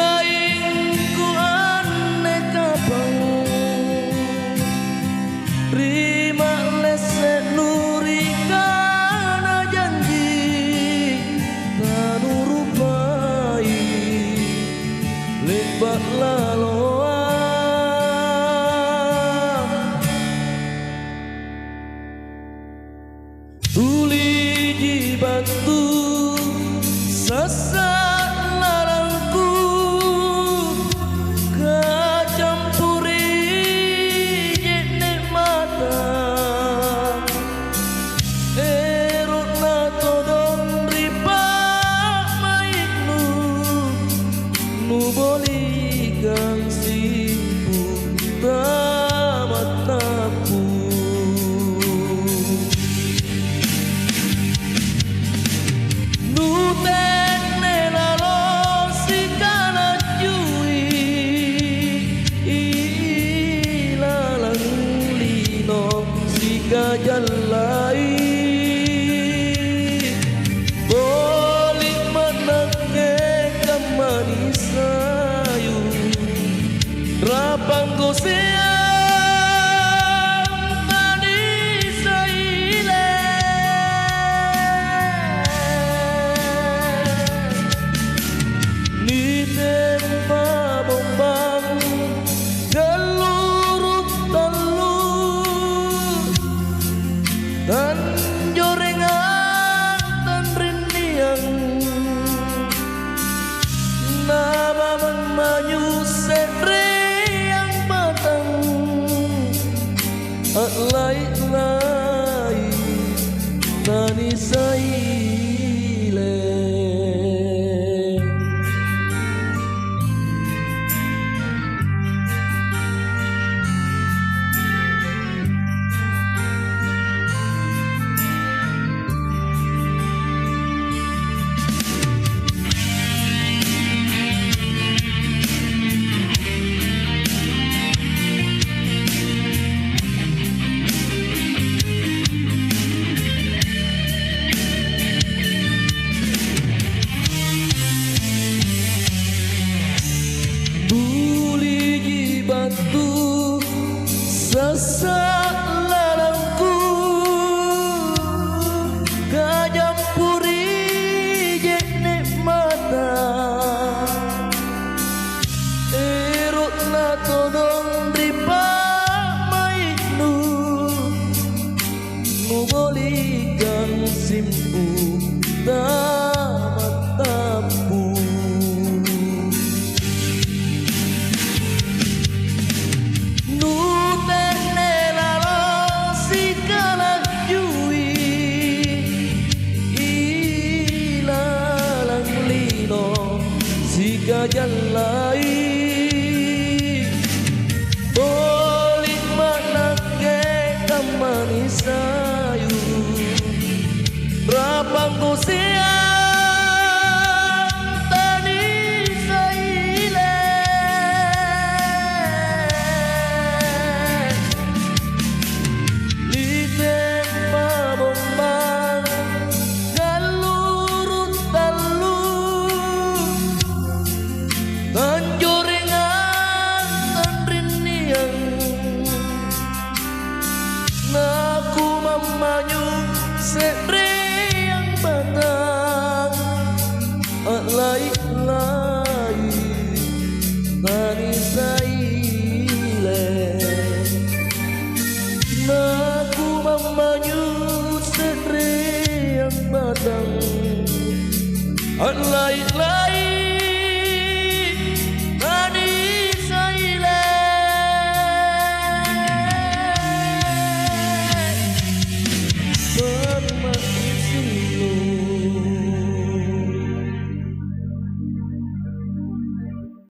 kaing ku aneka bau rima lesek nuri kana janji tanurupai lebat laloa tuli di batu sesak larangku kacampuri jenek mata erotna todong ripa maitnu nu bolikan simpu tamat tapu jalai bolik manake kamani sayu rapang gosea mani saile ni tempa bombang dan jorengan dan rindian nama menmanyu sedre yang batang lai-lai tani saile batu sesak larangku kajampuri jenek mata erotna todong ripa maitnu nu bolikan simpu tamat tapu jalai bolik manake kamani sayu rapang gosea tani saile li tempa bombang galurut talu dan jorengan dan rindian naku memanyu sedre yang batang lai-lai tani saile naku memanyu sedre yang batang lai